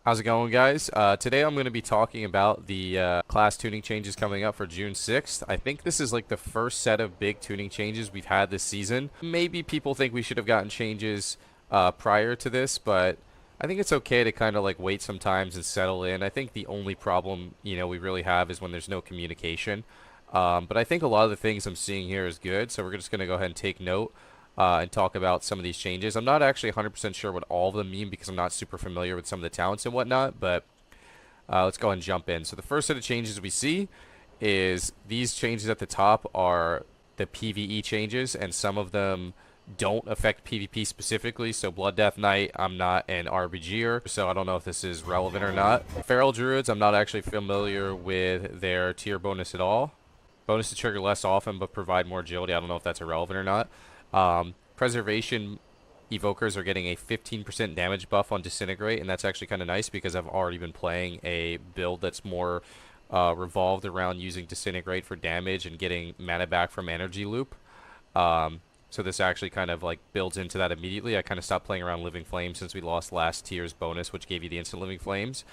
How's it going, guys? Today I'm going to be talking about the class tuning changes coming up for June 6th. I think this is like the first set of big tuning changes we've had this season. Maybe people think we should have gotten changes prior to this, but I think it's okay to kind of like wait sometimes and settle in. I think the only problem, we really have is when there's no communication. But I think a lot of the things I'm seeing here is good, so we're just going to go ahead and take note. And talk about some of these changes. I'm not actually 100% sure what all of them mean because I'm not super familiar with some of the talents and whatnot, but let's go ahead and jump in. So the first set of changes we see is these changes at the top are the PvE changes, and some of them don't affect PvP specifically. So Blood Death Knight, I'm not an RBGer, so I don't know if this is relevant or not. Feral Druids, I'm not actually familiar with their tier bonus at all. Bonus to trigger less often but provide more agility. I don't know if that's irrelevant or not. Preservation evokers are getting a 15% damage buff on Disintegrate, and that's actually kind of nice because I've already been playing a build that's more revolved around using Disintegrate for damage and getting mana back from Energy Loop. So this actually kind of like builds into that immediately. I kind of stopped playing around Living Flames since we lost last tier's bonus, which gave you the instant Living Flames.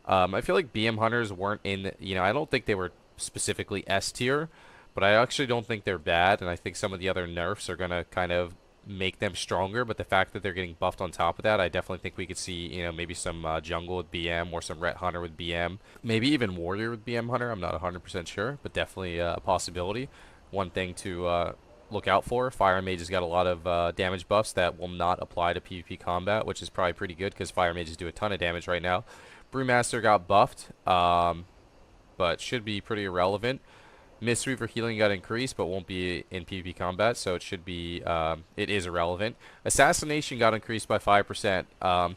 I feel like BM Hunters weren't in, I don't think they were specifically S tier, but I actually don't think they're bad, and I think some of the other nerfs are going to kind of make them stronger, but the fact that they're getting buffed on top of that, I definitely think we could see, maybe some jungle with BM or some Ret Hunter with BM. Maybe even Warrior with BM Hunter, I'm not 100% sure, but definitely a possibility. One thing to look out for, Fire Mage has got a lot of damage buffs that will not apply to PvP combat, which is probably pretty good because Fire Mages do a ton of damage right now. Brewmaster got buffed, but should be pretty irrelevant. Mistweaver healing got increased, but won't be in PvP combat, so it should be, it is irrelevant. Assassination got increased by 5%.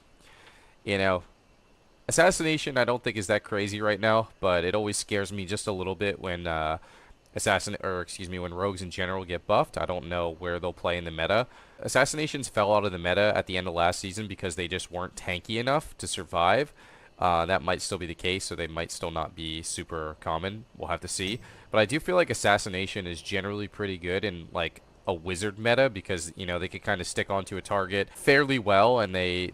Assassination I don't think is that crazy right now, but it always scares me just a little bit when, when rogues in general get buffed. I don't know where they'll play in the meta. Assassinations fell out of the meta at the end of last season because they just weren't tanky enough to survive. That might still be the case, so they might still not be super common. We'll have to see. But I do feel like Assassination is generally pretty good in, like, a wizard meta because, they can kind of stick onto a target fairly well, and they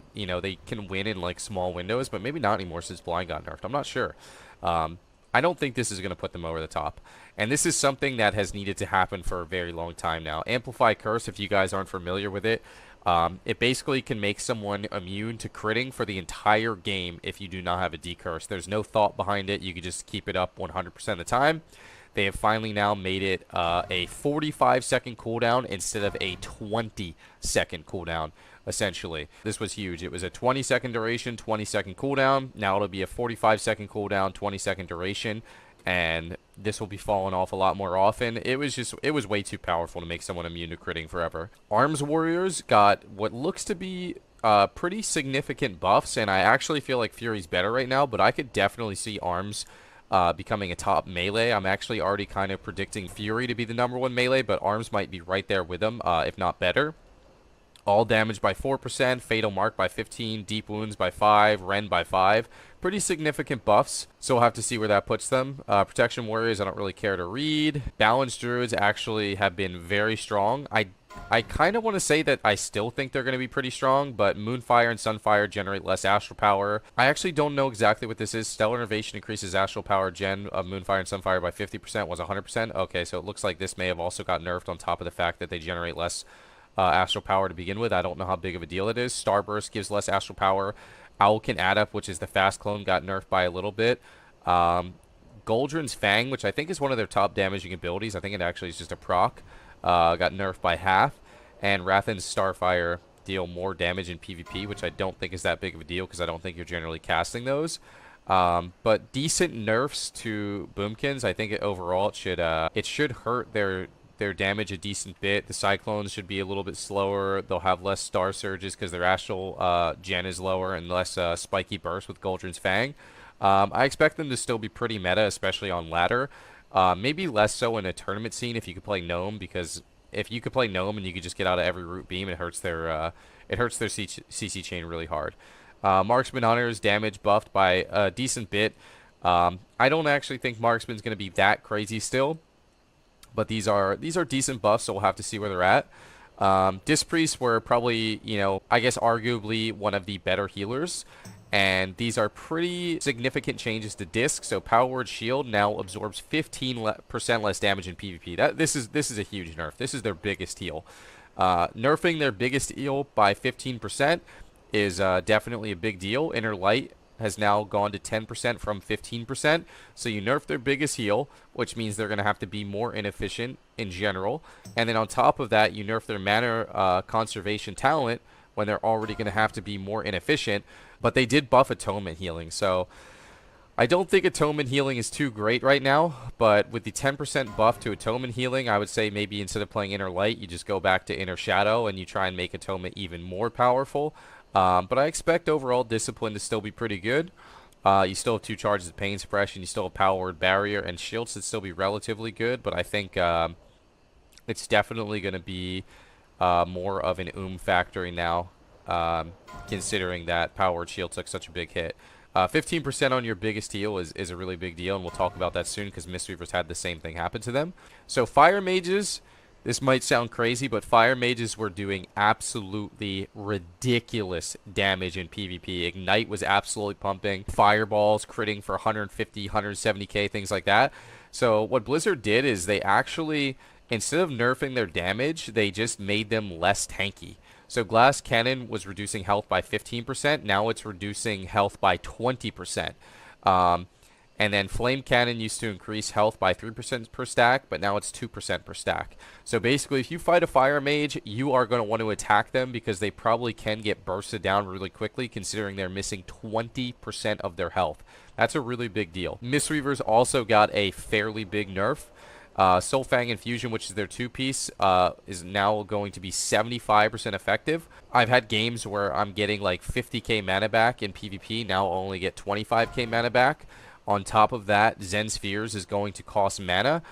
can win in, like, small windows, but maybe not anymore since Blind got nerfed. I'm not sure. I don't think this is going to put them over the top. And this is something that has needed to happen for a very long time now. Amplify Curse, if you guys aren't familiar with it, it basically can make someone immune to critting for the entire game if you do not have a decurse. There's no thought behind it. You can just keep it up 100% of the time. They have finally now made it a 45-second cooldown instead of a 20-second cooldown, essentially. This was huge. It was a 20-second duration, 20-second cooldown. Now it'll be a 45-second cooldown, 20-second duration, and this will be falling off a lot more often. It was way too powerful to make someone immune to critting forever. Arms Warriors got what looks to be pretty significant buffs, and I actually feel like Fury's better right now, but I could definitely see Arms becoming a top melee. I'm actually already kind of predicting Fury to be the #1 melee, but Arms might be right there with him, if not better. All damage by 4%, Fatal Mark by 15, Deep Wounds by 5, Rend by 5. Pretty significant buffs, so we'll have to see where that puts them. Protection Warriors, I don't really care to read. Balanced Druids actually have been very strong. I kind of want to say that I still think they're going to be pretty strong, but Moonfire and Sunfire generate less astral power. I actually don't know exactly what this is. Stellar Innovation increases astral power gen of Moonfire and Sunfire by 50%, was 100%. Okay, so it looks like this may have also got nerfed on top of the fact that they generate less astral power to begin with. I don't know how big of a deal it is. Starburst gives less astral power. Owlkin Adept, which is the fast clone, got nerfed by a little bit. Goldrin's Fang, which I think is one of their top damaging abilities. I think it actually is just a proc. Got nerfed by half. And Rathan's Starfire deal more damage in PvP, which I don't think is that big of a deal because I don't think you're generally casting those. But decent nerfs to Boomkins. I think overall it should hurt their damage a decent bit. The Cyclones should be a little bit slower. They'll have less Star Surges because their Astral gen is lower and less spiky burst with Goldrin's Fang. I expect them to still be pretty meta, especially on ladder. Maybe less so in a tournament scene if you could play Gnome, because if you could play Gnome and you could just get out of every root beam, it hurts their CC chain really hard. Marksman Hunter's damage buffed by a decent bit. I don't actually think Marksman's going to be that crazy still. But these are decent buffs, so we'll have to see where they're at. Disc Priests were probably, I guess arguably one of the better healers. And these are pretty significant changes to disc. So Power Word Shield now absorbs 15% less damage in PvP. This is a huge nerf. This is their biggest heal. Nerfing their biggest heal by 15% is definitely a big deal. Inner Light has now gone to 10% from 15%. So you nerf their biggest heal, which means they're going to have to be more inefficient in general. And then on top of that, you nerf their mana conservation talent when they're already going to have to be more inefficient. But they did buff Atonement Healing, so I don't think Atonement Healing is too great right now, but with the 10% buff to Atonement Healing, I would say maybe instead of playing Inner Light, you just go back to Inner Shadow and you try and make Atonement even more powerful. But I expect overall Discipline to still be pretty good. You still have 2 charges of Pain Suppression, you still have Power Word Barrier, and Shield should still be relatively good, but I think it's definitely going to be more of an factor now, considering that Power Word Shield took such a big hit. 15% on your biggest heal is a really big deal, and we'll talk about that soon because Mistweavers had the same thing happen to them. So Fire Mages, this might sound crazy, but Fire Mages were doing absolutely ridiculous damage in PvP. Ignite was absolutely pumping. Fireballs critting for 150, 170k, things like that. So what Blizzard did is they actually, instead of nerfing their damage, they just made them less tanky. So Glass Cannon was reducing health by 15%. Now it's reducing health by 20%. And then Flame Cannon used to increase health by 3% per stack, but now it's 2% per stack. So basically, if you fight a Fire Mage, you are going to want to attack them because they probably can get bursted down really quickly, considering they're missing 20% of their health. That's a really big deal. Mistweavers also got a fairly big nerf. Soulfang Infusion, which is their 2-piece, is now going to be 75% effective. I've had games where I'm getting like 50k mana back in PvP. Now I'll only get 25k mana back. On top of that, Zen Spheres is going to cost mana.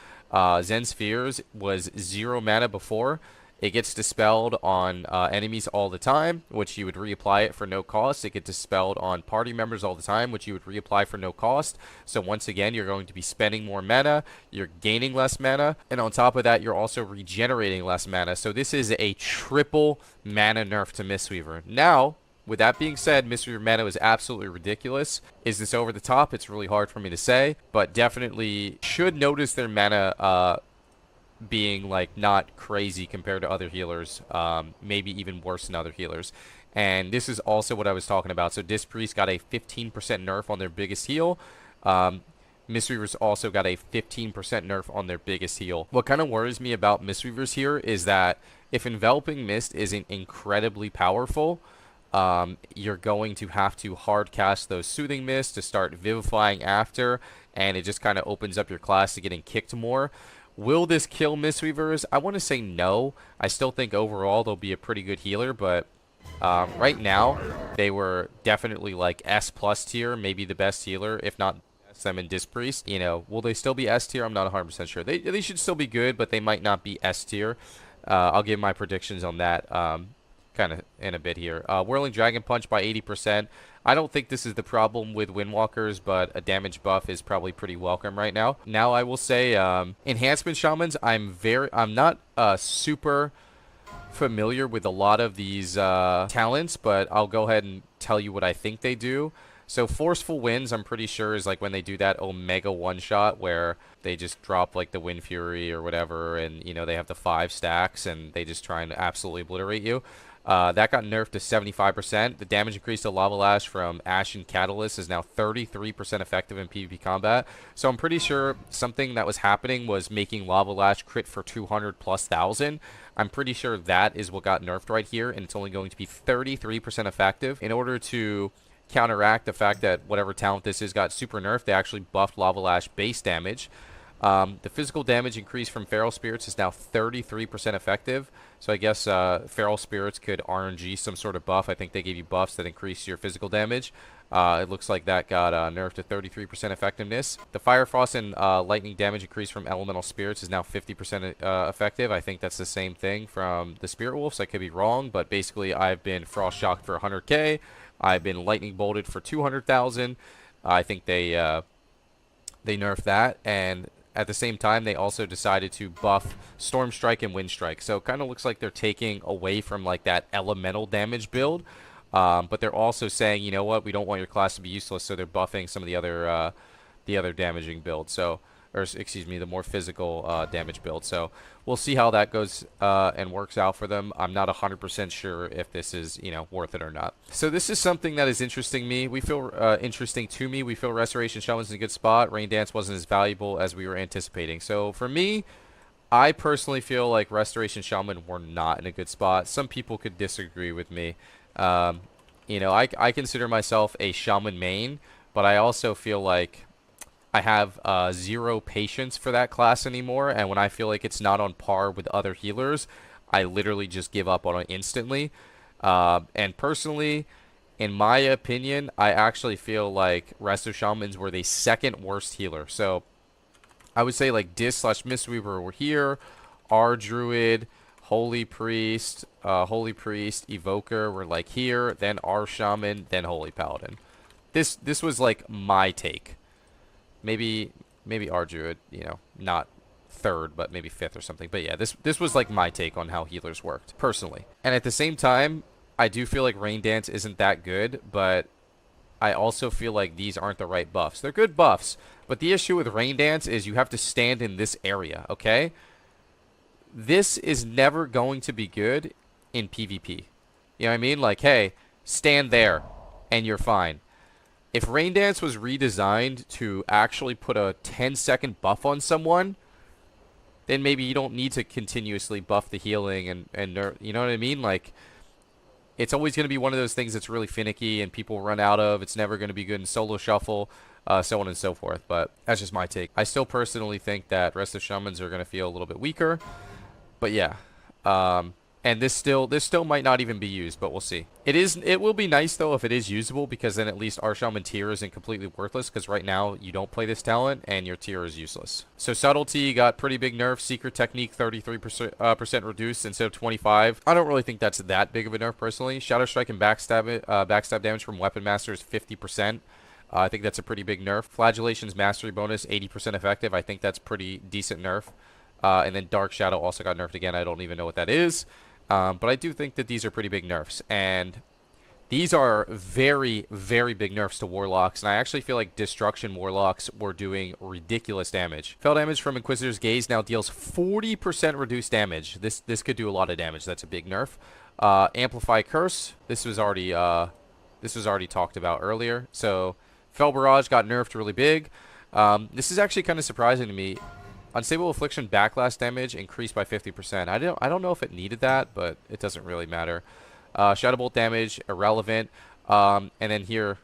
Zen Spheres was 0 mana before. It gets dispelled on enemies all the time, which you would reapply it for no cost. It gets dispelled on party members all the time, which you would reapply for no cost. So once again, you're going to be spending more mana, you're gaining less mana, and on top of that, you're also regenerating less mana. So this is a triple mana nerf to Mistweaver. Now, with that being said, Mistweaver mana is absolutely ridiculous. Is this over the top? It's really hard for me to say, but definitely should notice their mana being like not crazy compared to other healers, maybe even worse than other healers. And this is also what I was talking about. So Disc Priest got a 15% nerf on their biggest heal. Mistweavers also got a 15% nerf on their biggest heal. What kind of worries me about Mistweavers here is that if Enveloping Mist isn't incredibly powerful, you're going to have to hard cast those Soothing Mists to start Vivifying after, and it just kind of opens up your class to getting kicked more. Will this kill Mistweavers? I want to say no. I still think overall they'll be a pretty good healer, but right now they were definitely like S+ tier, maybe the best healer, if not them in Disc Priest. You know, will they still be S tier? I'm not 100% sure. They should still be good, but they might not be S tier. I'll give my predictions on that kind of in a bit here. Whirling Dragon Punch by 80%. I don't think this is the problem with Windwalkers, but a damage buff is probably pretty welcome right now. Now I will say Enhancement Shamans, I'm not super familiar with a lot of these talents, but I'll go ahead and tell you what I think they do. So Forceful Winds, I'm pretty sure, is like when they do that Omega one-shot where they just drop like the Wind Fury or whatever, and you know they have the 5 stacks and they just try and absolutely obliterate you. That got nerfed to 75%. The damage increase to Lava Lash from Ash and Catalyst is now 33% effective in PvP combat. So I'm pretty sure something that was happening was making Lava Lash crit for 200,000+. I'm pretty sure that is what got nerfed right here, and it's only going to be 33% effective. In order to counteract the fact that whatever talent this is got super nerfed, they actually buffed Lava Lash base damage. The physical damage increase from Feral Spirits is now 33% effective. So I guess Feral Spirits could RNG some sort of buff. I think they gave you buffs that increase your physical damage. It looks like that got nerfed to 33% effectiveness. The Fire Frost and Lightning damage increase from Elemental Spirits is now 50% effective. I think that's the same thing from the Spirit Wolves. I could be wrong, but basically I've been Frost Shocked for 100k. I've been Lightning Bolted for 200,000. I think they nerfed that, and at the same time, they also decided to buff Storm Strike and Wind Strike. So it kind of looks like they're taking away from like that elemental damage build. But they're also saying, you know what, we don't want your class to be useless, so they're buffing some of the other damaging builds. So, or excuse me, the more physical damage build. So we'll see how that goes and works out for them. I'm not 100% sure if this is, you know, worth it or not. So this is something that is interesting me. We feel interesting to me. We feel Restoration Shaman's in a good spot. Rain Dance wasn't as valuable as we were anticipating. So for me, I personally feel like Restoration Shaman were not in a good spot. Some people could disagree with me. You know, I consider myself a Shaman main, but I also feel like I have zero patience for that class anymore, and when I feel like it's not on par with other healers, I literally just give up on it instantly. And personally, in my opinion, I actually feel like Resto Shamans were the second worst healer. So I would say like Dis slash Mistweaver were here, our Druid, Holy Priest, Evoker were like here, then our Shaman, then Holy Paladin. This was like my take. Maybe our Druid, you know, not third, but maybe fifth or something. But yeah, this was like my take on how healers worked, personally. And at the same time, I do feel like Rain Dance isn't that good, but I also feel like these aren't the right buffs. They're good buffs, but the issue with Rain Dance is you have to stand in this area, okay? This is never going to be good in PvP. You know what I mean? Like, hey, stand there, and you're fine. If Rain Dance was redesigned to actually put a 10-second buff on someone, then maybe you don't need to continuously buff the healing and you know what I mean? Like, it's always going to be one of those things that's really finicky and people run out of. It's never going to be good in solo shuffle, so on and so forth. But that's just my take. I still personally think that rest of Shamans are going to feel a little bit weaker. But yeah. And this still might not even be used, but we'll see. It will be nice though if it is usable, because then at least our Shaman tier isn't completely worthless, because right now you don't play this talent and your tier is useless. So Subtlety got pretty big nerf. Secret Technique 33% reduced instead of 25. I don't really think that's that big of a nerf personally. Shadow Strike and backstab damage from Weapon Master is 50%. I think that's a pretty big nerf. Flagellation's mastery bonus 80% effective. I think that's pretty decent nerf. And then Dark Shadow also got nerfed again. I don't even know what that is. But I do think that these are pretty big nerfs. And these are very, very big nerfs to Warlocks. And I actually feel like Destruction Warlocks were doing ridiculous damage. Fell damage from Inquisitor's Gaze now deals 40% reduced damage. This could do a lot of damage. That's a big nerf. Amplify Curse. This was already talked about earlier. So Fell Barrage got nerfed really big. This is actually kind of surprising to me. Unstable Affliction backlash damage increased by 50%. I don't know if it needed that, but it doesn't really matter. Shadow Bolt damage irrelevant. And then here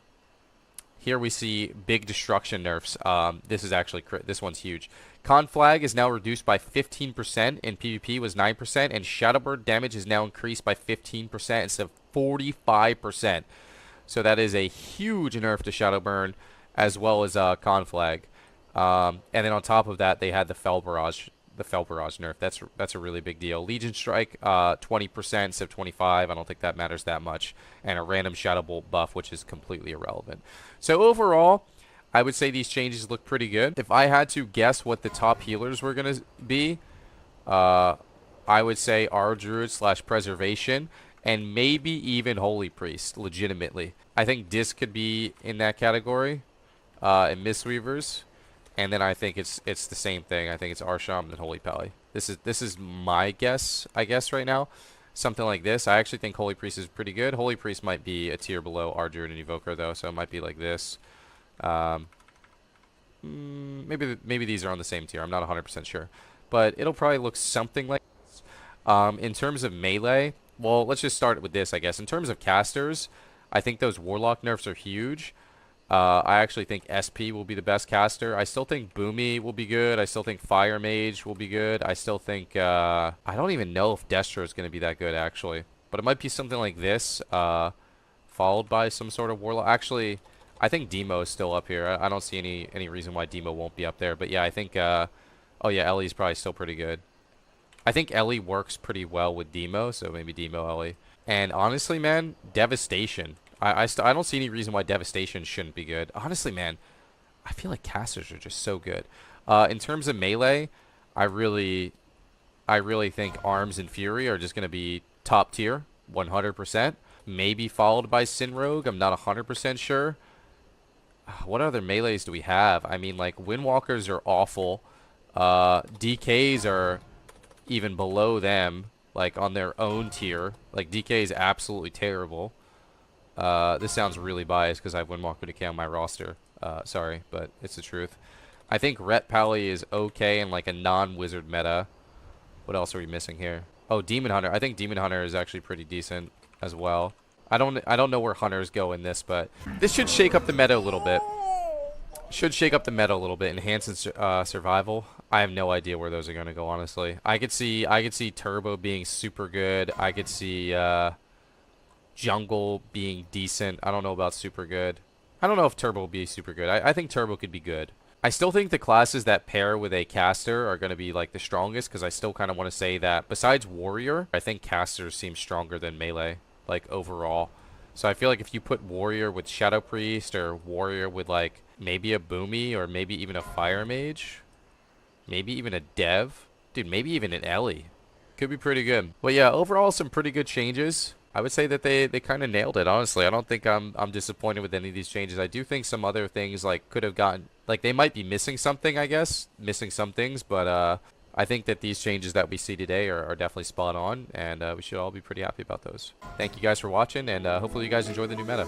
we see big destruction nerfs. This one's huge. Conflag is now reduced by 15%. In PvP was 9%, and Shadowbird damage is now increased by 15% instead of 45%. So that is a huge nerf to Shadowburn, as well as Conflag. And then on top of that, they had the Fell Barrage nerf. That's a really big deal. Legion Strike, 20% instead of 25. I don't think that matters that much. And a random Shadow Bolt buff, which is completely irrelevant. So overall, I would say these changes look pretty good. If I had to guess what the top healers were going to be, I would say our Druid / Preservation, and maybe even Holy Priest, legitimately. I think Dis could be in that category, and Mistweavers. And then I think it's the same thing. I think it's Arsham and Holy Pally. This is my guess, I guess, right now. Something like this. I actually think Holy Priest is pretty good. Holy Priest might be a tier below our Druid and Evoker, though, so it might be like this. Maybe these are on the same tier. I'm not 100% sure. But it'll probably look something like this. In terms of melee, well, let's just start with this, I guess. In terms of casters, I think those Warlock nerfs are huge. I actually think SP will be the best caster. I still think Boomy will be good. I still think Fire Mage will be good. I still think, I don't even know if Destro is going to be that good, actually. But it might be something like this, followed by some sort of Warlock. Actually, I think Demo is still up here. I don't see any reason why Demo won't be up there. But yeah, I think, oh yeah, Ellie's probably still pretty good. I think Ellie works pretty well with Demo, so maybe Demo, Ellie. And honestly, man, Devastation. I don't see any reason why Devastation shouldn't be good. Honestly, man, I feel like casters are just so good. In terms of melee, I really think Arms and Fury are just going to be top tier, 100%. maybe followed by Sin Rogue. I'm not 100% sure. What other melees do we have? I mean, like, Windwalkers are awful. DKs are even below them, like, on their own tier. Like, DK is absolutely terrible. This sounds really biased because I have Windwalker DK on my roster. Sorry, but it's the truth. I think Ret Pally is okay in, like, a non-wizard meta. What else are we missing here? Oh, Demon Hunter. I think Demon Hunter is actually pretty decent as well. I don't know where hunters go in this, but this should shake up the meta a little bit. Should shake up the meta a little bit. Enhance and survival. I have no idea where those are going to go, honestly. I could see Turbo being super good. I could see Jungle being decent. I don't know about super good. I don't know if Turbo will be super good. I think Turbo could be good. I still think the classes that pair with a caster are going to be like the strongest, because I still kind of want to say that besides Warrior, I think casters seem stronger than melee, like overall. So I feel like if you put Warrior with Shadow Priest, or Warrior with like maybe a Boomy, or maybe even a Fire Mage, maybe even a Dev, dude, maybe even an Ellie, could be pretty good. But yeah, overall some pretty good changes. I would say that they kind of nailed it, honestly. I don't think I'm disappointed with any of these changes. I do think some other things like could have gotten, like, they might be missing something, I guess, missing some things, but I think that these changes that we see today are definitely spot on, and we should all be pretty happy about those. Thank you guys for watching, and hopefully you guys enjoy the new meta.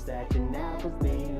That can never be